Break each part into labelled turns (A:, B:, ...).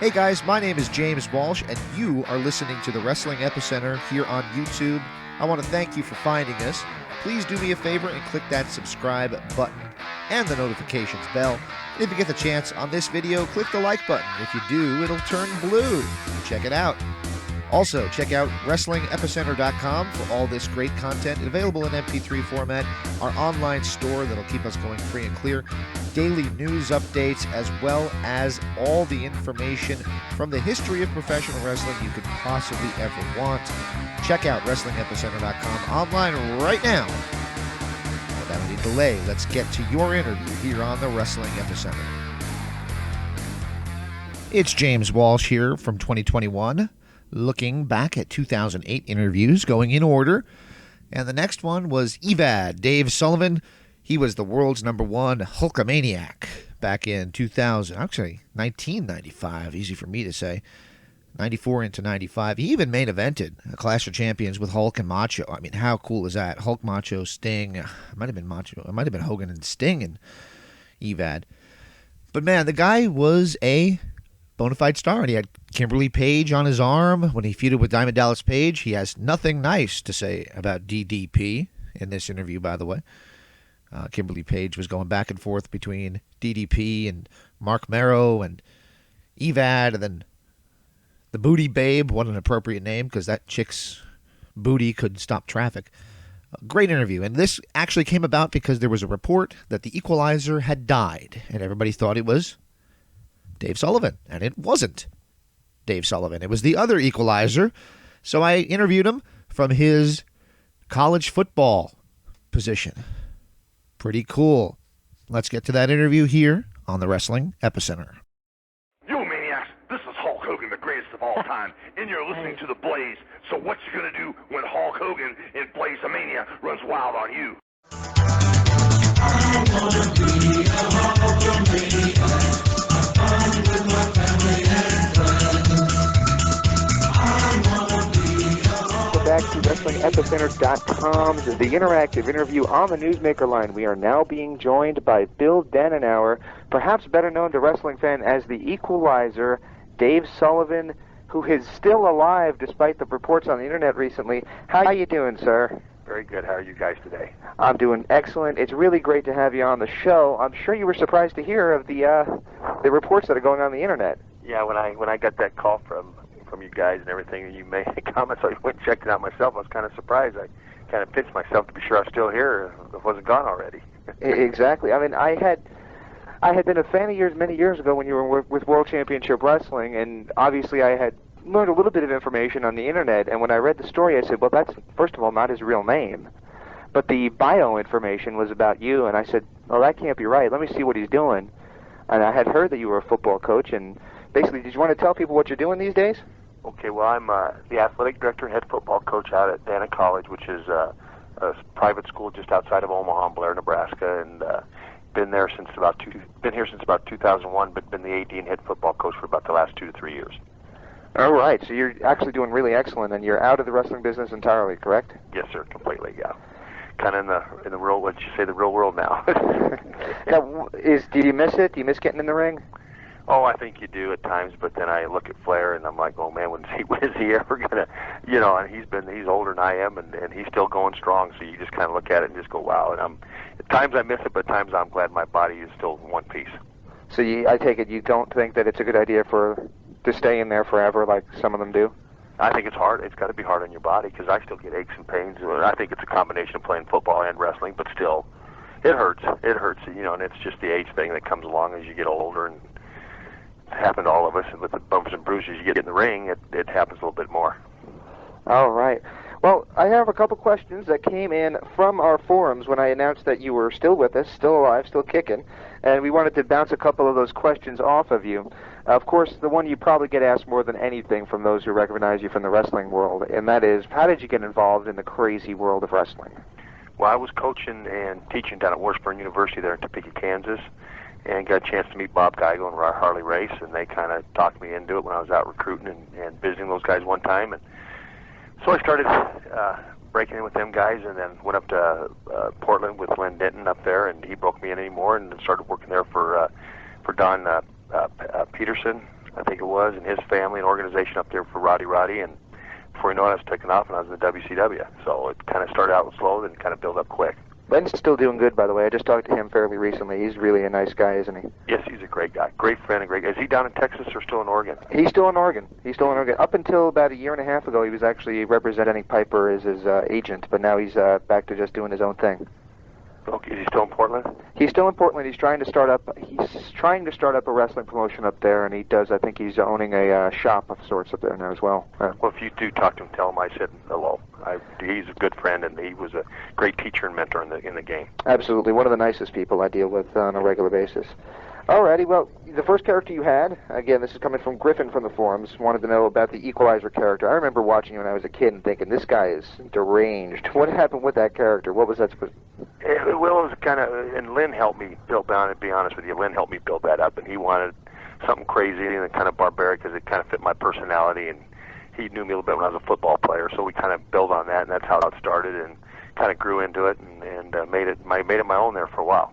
A: Hey guys, my name is James Walsh, and you are listening to the Wrestling Epicenter here on YouTube. I want to thank you for finding us. Please do me a favor and click that subscribe button and the notifications bell. And if you get the chance on this video, click the like button. If you do, it'll turn blue. Check it out. Also, check out WrestlingEpicenter.com for all this great content available in MP3 format, our online store that'll keep us going free and clear, daily news updates, as well as all the information from the history of professional wrestling you could possibly ever want. Check out WrestlingEpicenter.com online right now. Without any delay, let's get to your interview here on the Wrestling Epicenter. It's James Walsh here from 2021. Looking back at 2008 interviews, going in order. And the next one was Evad, Dave Sullivan. He was the world's #1 Hulkamaniac back in 2000, actually 1995, easy for me to say, 94 into 95. He even main evented a Clash of Champions with Hulk and Macho. I mean, how cool is that? Hulk, Macho, Sting. It might have been Macho. It might have been Hogan and Sting and Evad. But man, the guy was a bona fide star, and he had Kimberly Page on his arm when he feuded with Diamond Dallas Page. He has nothing nice to say about DDP in this interview, by the way. Kimberly Page was going back and forth between DDP and Mark Merrow and Evad, and then the Booty Babe, what an appropriate name, because that chick's booty could stop traffic. Great interview, and this actually came about because there was a report that the Equalizer had died, and everybody thought it was Dave Sullivan, and it wasn't Dave Sullivan. It was the other Equalizer. So I interviewed him from his college football position. Pretty cool. Let's get to that interview here on the Wrestling Epicenter.
B: Yo, maniacs, this is Hulk Hogan, the greatest of all time, and you're listening to The Blaze. So what you gonna do when Hulk Hogan in Blaze of Mania runs wild on you? I wanna be a Hulkamaniac. With my family and friends.
C: Welcome back to WrestlingEpicenter.com, the interactive interview on the Newsmaker line. We are now being joined by Bill Danenauer, perhaps better known to wrestling fan as the Equalizer, Dave Sullivan, who is still alive despite the reports on the internet recently. How you doing, sir?
B: Very good. How are you guys today?
C: I'm doing excellent. It's really great to have you on the show. I'm sure you were surprised to hear of the reports that are going on the internet.
D: Yeah, when I got that call from you guys and everything, and you made comments, I went and checked it out myself. I was kind of surprised. I kind of pinched myself to be sure I was still here, if I wasn't gone already.
C: Exactly. I mean, I had been a fan of yours many years ago when you were with World Championship Wrestling, and obviously I had learned a little bit of information on the internet, and when I read the story, I said, well, that's, first of all, not his real name. But the bio information was about you, and I said, well, that can't be right. Let me see what he's doing. And I had heard that you were a football coach, and basically, did you want to tell people what you're doing these days?
D: Okay, well, I'm the athletic director and head football coach out at Dana College, which is a private school just outside of Omaha, Blair, Nebraska, and been here since about 2001, but been the AD and head football coach for about the last 2 to 3 years.
C: All right, so you're actually doing really excellent, and you're out of the wrestling business entirely, correct?
D: Yes, sir, completely. Yeah, kind of in the real, what you say, the real world now.
C: Now, do you miss it? Do you miss getting in the ring?
D: Oh, I think you do at times, but then I look at Flair and I'm like, oh man, when is he ever gonna, you know? And he's older than I am, and he's still going strong. So you just kind of look at it and just go, wow. And at times I miss it, but at times I'm glad my body is still in one piece.
C: So I take it you don't think that it's a good idea to stay in there forever like some of them do?
D: I think it's hard. It's got to be hard on your body because I still get aches and pains. I think it's a combination of playing football and wrestling, but still, it hurts. It hurts, you know, and it's just the age thing that comes along as you get older, and it happened to all of us. And with the bumps and bruises you get in the ring, it happens a little bit more.
C: All right. Well, I have a couple questions that came in from our forums when I announced that you were still with us, still alive, still kicking, and we wanted to bounce a couple of those questions off of you. Of course, the one you probably get asked more than anything from those who recognize you from the wrestling world, and that is, how did you get involved in the crazy world of wrestling?
D: Well, I was coaching and teaching down at Washburn University there in Topeka, Kansas, and got a chance to meet Bob Geigel and Harley Race, and they kind of talked me into it when I was out recruiting and visiting those guys one time. And so I started breaking in with them guys, and then went up to Portland with Len Denton up there, and he broke me in anymore, and started working there for Don Peterson, I think it was, and his family and organization up there for Roddy, and before you know it, I was taking off, and I was in the WCW. So it kind of started out slow, then kind of built up quick.
C: Ben's still doing good, by the way. I just talked to him fairly recently. He's really a nice guy, isn't he?
D: Yes, he's a great guy. Great friend and great guy. Is he down in Texas or still in Oregon?
C: He's still in Oregon. Up until about a year and a half ago, he was actually representing Piper as his agent, but now he's back to just doing his own thing.
D: Okay, is he still in Portland?
C: He's still in Portland. He's trying to start up a wrestling promotion up there, and I think he's owning a shop of sorts up there now as well.
D: Well, if you do talk to him, tell him I said hello. He's a good friend, and he was a great teacher and mentor in the game.
C: Absolutely, one of the nicest people I deal with on a regular basis. Alrighty, well, the first character you had, again, this is coming from Griffin from the forums, wanted to know about the Equalizer character. I remember watching him when I was a kid and thinking, this guy is deranged. What happened with that character? What was that supposed to be?
D: Well, it was kind of, and Lynn helped me build down, to be honest with you. Lynn helped me build that up, and he wanted something crazy and kind of barbaric because it kind of fit my personality, and he knew me a little bit when I was a football player, so we kind of built on that, and that's how it started, and kind of grew into it, and made it my own there for a while.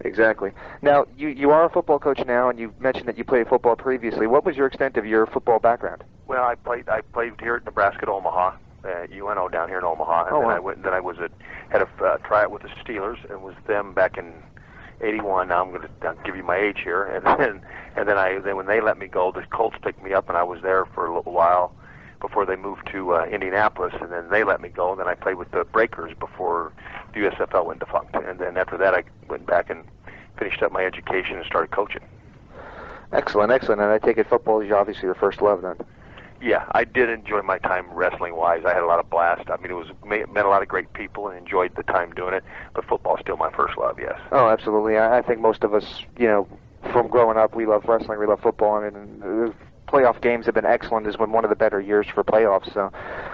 C: Exactly. Now, you are a football coach now, and you mentioned that you played football previously. What was your extent of your football background?
D: Well, I played here at Nebraska at Omaha, UNO down here in Omaha, and then I was had a tryout with the Steelers, and was them back in '81. Now I'm going to give you my age here, and then when they let me go, the Colts picked me up, and I was there for a little while before they moved to Indianapolis, and then they let me go, and then I played with the Breakers before the USFL went defunct, and then after that I went back and finished up my education and started coaching.
C: Excellent. And I take it football is obviously your first love then.
D: Yeah, I did enjoy my time wrestling-wise. I had a lot of blast. I mean, met a lot of great people and enjoyed the time doing it, but football is still my first love, yes.
C: Oh, absolutely. I think most of us, from growing up, we love wrestling, we love football. I mean, playoff games have been excellent. It's been one of the better years for playoffs, so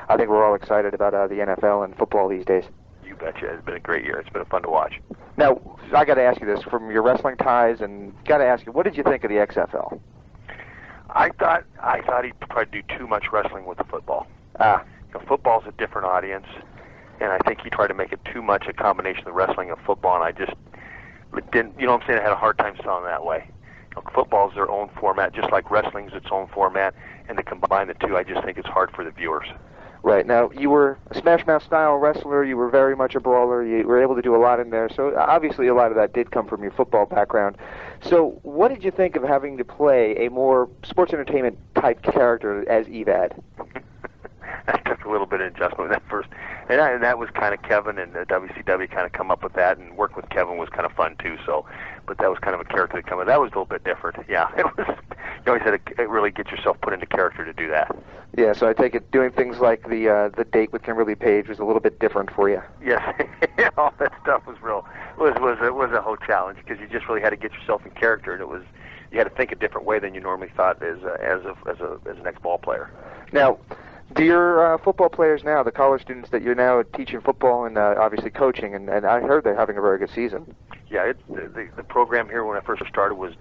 C: I think we're all excited about the NFL and football these days.
D: You betcha. It's been a great year. It's been fun to watch.
C: Now, I got to ask you this, from your wrestling ties, and got to ask you, what did you think of the XFL?
D: I thought he tried to do too much wrestling with the football. Football's a different audience, and I think he tried to make it too much a combination of wrestling and football, and I just didn't, I had a hard time selling that way. Football's their own format, just like wrestling's its own format, and to combine the two, I just think it's hard for the viewers.
C: Right. Now, you were a Smash Mouth style wrestler, you were very much a brawler, you were able to do a lot in there, so obviously a lot of that did come from your football background. So what did you think of having to play a more sports entertainment type character as Evad?
D: I took a little bit of adjustment with that first, and that was kind of Kevin, and WCW kind of come up with that, and working with Kevin was kind of fun too. So, but that was kind of a character that come. That was a little bit different. Yeah, it was. You always had to really get yourself put into character to do that.
C: Yeah, so I take it doing things like the date with Kimberly Page was a little bit different for you.
D: Yes, all that stuff was real. Was a whole challenge because you just really had to get yourself in character, and you had to think a different way than you normally thought as an ex-ball player.
C: Now, do your football players now, the college students that you're now teaching football and obviously coaching, and I heard they're having a very good season.
D: Yeah, the program here when I first started was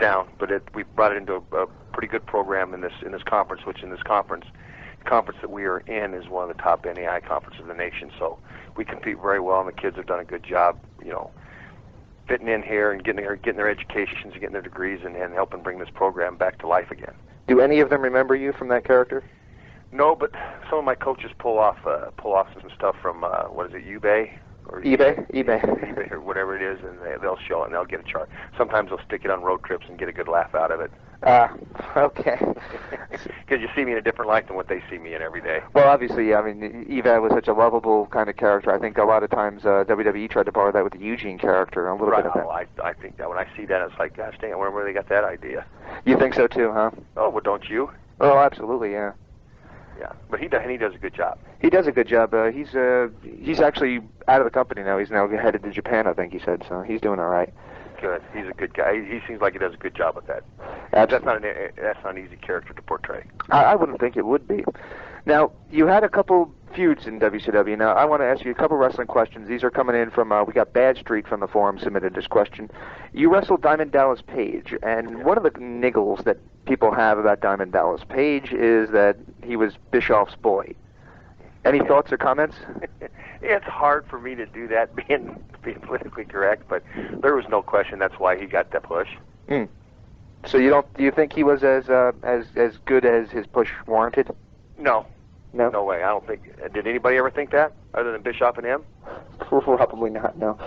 D: down, but we brought it into a pretty good program in this conference, which in this conference that we are in is one of the top NAI conferences in the nation. So we compete very well, and the kids have done a good job, fitting in here and getting their educations, and getting their degrees, and helping bring this program back to life again.
C: Do any of them remember you from that character?
D: No, but some of my coaches pull off some stuff from eBay
C: or
D: whatever it is, and they'll show it and they'll get a chart. Sometimes they'll stick it on road trips and get a good laugh out of it.
C: Okay.
D: Because you see me in a different light than what they see me in every day.
C: Well, obviously, I mean, Evad was such a lovable kind of character. I think a lot of times WWE tried to borrow that with the Eugene character, a little bit of that.
D: I think that when I see that, it's like, gosh dang, I wonder where they got that idea.
C: You think so too, huh?
D: Oh, well, don't you?
C: Oh, absolutely, yeah.
D: Yeah, but he does a good job.
C: He does a good job. He's actually out of the company now. He's now headed to Japan, I think he said. So he's doing all right.
D: Good. He's a good guy. He seems like he does a good job with that.
C: Absolutely.
D: That's not an easy character to portray.
C: I wouldn't think it would be. Now, you had a couple feuds in WCW. Now, I want to ask you a couple wrestling questions. These are coming in from, we got Bad Street from the forum submitted this question. You wrestled Diamond Dallas Page, and one of the niggles that people have about Diamond Dallas Page is that he was Bischoff's boy. Any thoughts or comments?
D: It's hard for me to do that, being politically correct, but there was no question that's why he got the push.
C: So you don't? Do you think he was as good as his push warranted?
D: No.
C: No.
D: No way. I don't think. Did anybody ever think that, other than Bischoff and him?
C: Probably not. No.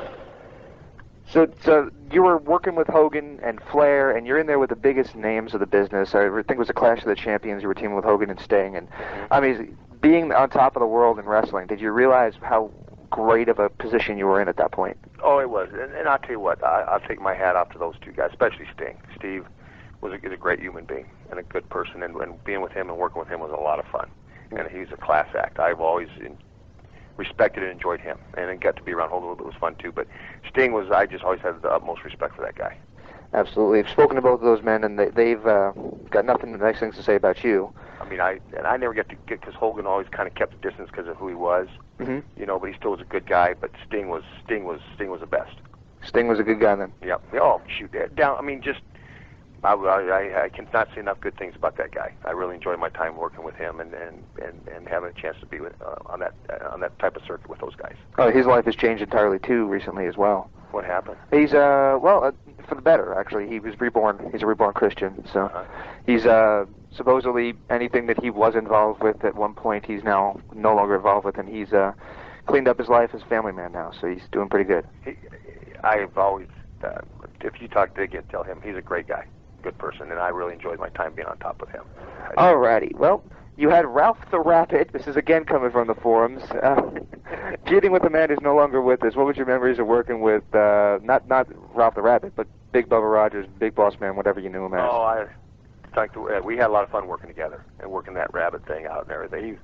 C: So you were working with Hogan and Flair, and you're in there with the biggest names of the business. I think it was a Clash of the Champions. You were teaming with Hogan and Sting, and I mean, being on top of the world in wrestling, did you realize how great of a position you were in at that point?
D: Oh, it was. And I'll tell you what, I'll take my hat off to those two guys, especially Sting. Steve was a great human being and a good person, and being with him and working with him was a lot of fun. And he's a class act. I've always respected and enjoyed him, and then got to be around Hogan a little bit was fun too. But Sting was, I just always had the utmost respect for that guy.
C: Absolutely. I've spoken to both of those men, and they've got nothing but nice things to say about you.
D: I mean, I never get because Hogan always kind of kept a distance because of who he was, you know. But he still was a good guy. But Sting was the best.
C: Sting was a good guy then.
D: Yep. Oh shoot, down. I mean, just I cannot say enough good things about that guy. I really enjoyed my time working with him and having a chance to be with on that type of circuit with those guys.
C: Oh, his life has changed entirely too recently as well.
D: What happened?
C: He's for the better actually. He was reborn. He's a reborn Christian. So he's supposedly anything that he was involved with at one point, he's now no longer involved with, and he's cleaned up his life as a family man now. So he's doing pretty good.
D: I've always, if you talk to Dick, tell him he's a great guy. Good person, and I really enjoyed my time being on top of him.
C: Alrighty, well, you had Ralph the Rabbit. This is again coming from the forums. Cheating with a man who's no longer with us. What was your memories of working with not Ralph the Rabbit, but Big Bubba Rogers, Big Boss Man, whatever you knew him as?
D: Oh, we had a lot of fun working together and working that rabbit thing out and everything.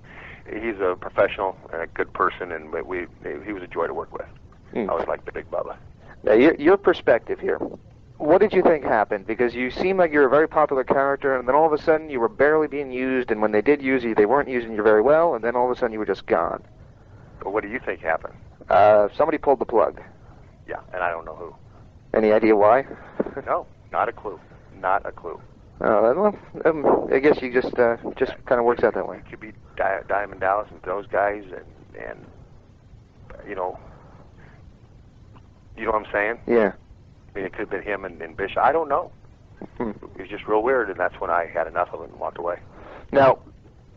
D: He's a professional and a good person, and he was a joy to work with. I always liked the Big Bubba.
C: Now, your perspective here. What did you think happened? Because you seem like you're a very popular character, and then all of a sudden you were barely being used, and when they did use you, they weren't using you very well, and then all of a sudden you were just gone.
D: Well, what do you think happened?
C: Somebody pulled the plug.
D: Yeah, and I don't know who.
C: Any idea why?
D: No, not a clue. Not a clue.
C: Well, I guess you just kind of works out that way.
D: It could be Diamond Dallas and those guys, and you know what I'm saying?
C: Yeah.
D: I mean, it could have been him and Bishop. I don't know. It was just real weird, and that's when I had enough of it and walked away.
C: Now,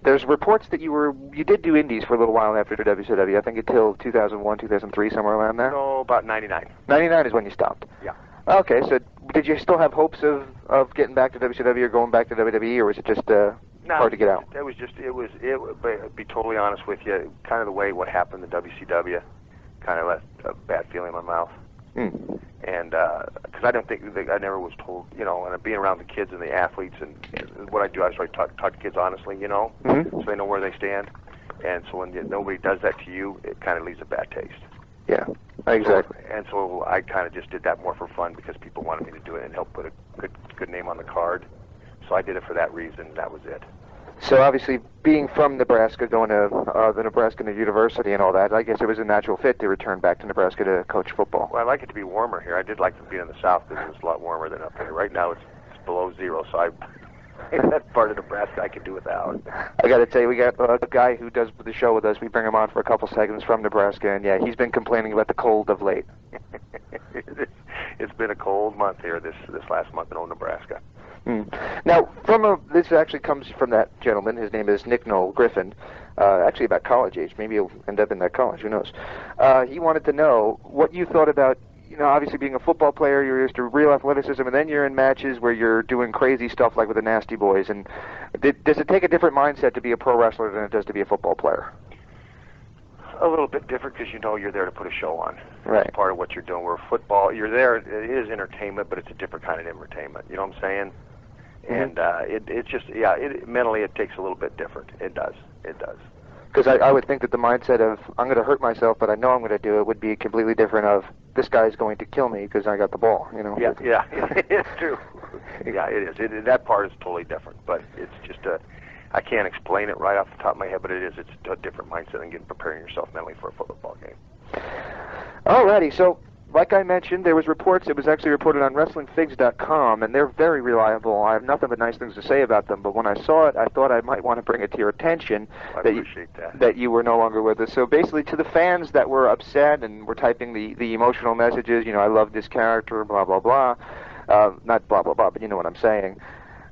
C: there's reports that you did do indies for a little while after WCW. I think until 2001, 2003, somewhere around there.
D: No, about 99.
C: 99 is when you stopped.
D: Yeah.
C: Okay, so did you still have hopes of getting back to WCW or going back to WWE, or was it just hard to get out?
D: It was just to be totally honest with you, kind of the way what happened in WCW kind of left a bad feeling in my mouth. And because I don't think I never was told, you know, and being around the kids and the athletes and what I do, I try to talk to kids honestly, you know, so they know where they stand. And so when nobody does that to you, it kind of leaves a bad taste.
C: Yeah, exactly.
D: So I kind of just did that more for fun because people wanted me to do it and help put a good name on the card. So I did it for that reason, and that was it.
C: So obviously, being from Nebraska, going to the Nebraska University and all that, I guess it was a natural fit to return back to Nebraska to coach football.
D: Well, I like it to be warmer here. I did like to be in the South because it was a lot warmer than up here. Right now it's below zero, so that part of Nebraska I could do without.
C: I got to tell you, we got a guy who does the show with us. We bring him on for a couple segments from Nebraska, and yeah, he's been complaining about the cold of late.
D: It's been a cold month here this last month in old Nebraska.
C: Now, this actually comes from that gentleman. His name is Nick Noel Griffin, actually about college age. Maybe he'll end up in that college. Who knows? He wanted to know what you thought about, you know, obviously being a football player, you're used to real athleticism, and then you're in matches where you're doing crazy stuff like with the Nasty Boys. And does it take a different mindset to be a pro wrestler than it does to be a football player?
D: A little bit different because you know you're there to put a show on.
C: Right.
D: It's part of what you're doing. Where football, you're there, it is entertainment, but it's a different kind of entertainment. You know what I'm saying? And it's just, mentally it takes a little bit different. It does.
C: Because I would think that the mindset of, I'm going to hurt myself, but I know I'm going to do it, would be completely different of, this guy's going to kill me because I got the ball, you know?
D: Yeah, it's true. Yeah, it is. That part is totally different, but it's just I can't explain it right off the top of my head, but it is. It's a different mindset than preparing yourself mentally for a football game.
C: Alrighty, so like I mentioned, there was reports. It was actually reported on WrestlingFigs.com, and they're very reliable. I have nothing but nice things to say about them. But when I saw it, I thought I might want to bring it to your attention that you were no longer with us. So basically, to the fans that were upset and were typing the emotional messages, you know, I love this character, blah blah blah. Not blah, blah, blah, but you know what I'm saying.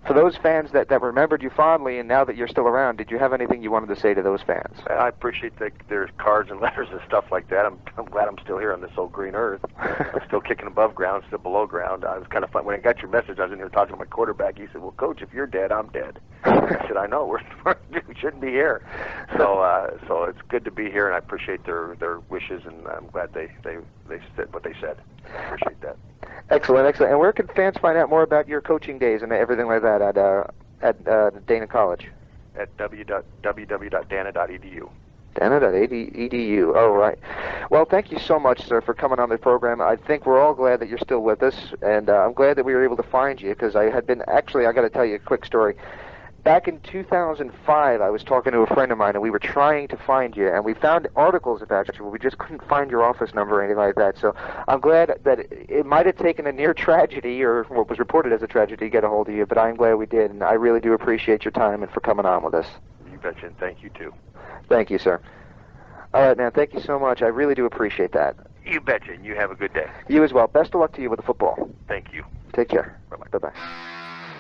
C: For those fans that remembered you fondly, and now that you're still around, did you have anything you wanted to say to those fans?
D: I appreciate their cards and letters and stuff like that. I'm glad I'm still here on this old green earth. I'm still kicking above ground, still below ground. I was kind of fun. When I got your message, I was in here talking to my quarterback. He said, "Well, Coach, if you're dead, I'm dead." I said, "I know. We shouldn't be here." So it's good to be here, and I appreciate their wishes, and I'm glad they said what they said. I appreciate that.
C: Excellent, excellent. And where can fans find out more about your coaching days and everything like that at Dana College?
D: At www.dana.edu.
C: Dana.edu. Oh, right. Well, thank you so much, sir, for coming on the program. I think we're all glad that you're still with us, and I'm glad that we were able to find you, because I had been, actually, I got to tell you a quick story. Back in 2005, I was talking to a friend of mine, and we were trying to find you, and we found articles about you, but we just couldn't find your office number or anything like that. So I'm glad that it might have taken a near tragedy, or what was reported as a tragedy, to get a hold of you, but I'm glad we did, and I really do appreciate your time and for coming on with us.
D: You betcha, and thank you, too.
C: Thank you, sir. All right, man, thank you so much. I really do appreciate that.
D: You betcha, and you have a good day.
C: You as well. Best of luck to you with the football.
D: Thank you.
C: Take care.
D: Bye-bye.
C: Bye-bye.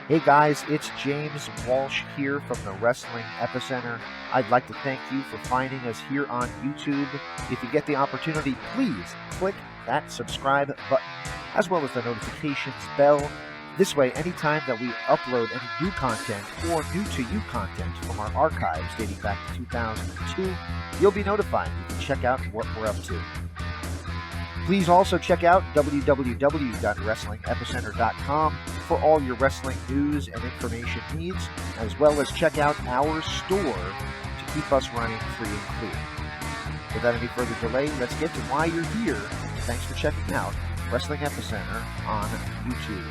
A: Hey guys, it's James Walsh here from the Wrestling Epicenter. I'd like to thank you for finding us here on YouTube. If you get the opportunity, please click that subscribe button, as well as the notifications bell. This way, anytime that we upload any new content or new-to-you content from our archives dating back to 2002, you'll be notified. You can check out what we're up to. Please also check out www.wrestlingepicenter.com for all your wrestling news and information needs, as well as check out our store to keep us running free and clear. Without any further delay, let's get to why you're here. Thanks for checking out Wrestling Epicenter on YouTube.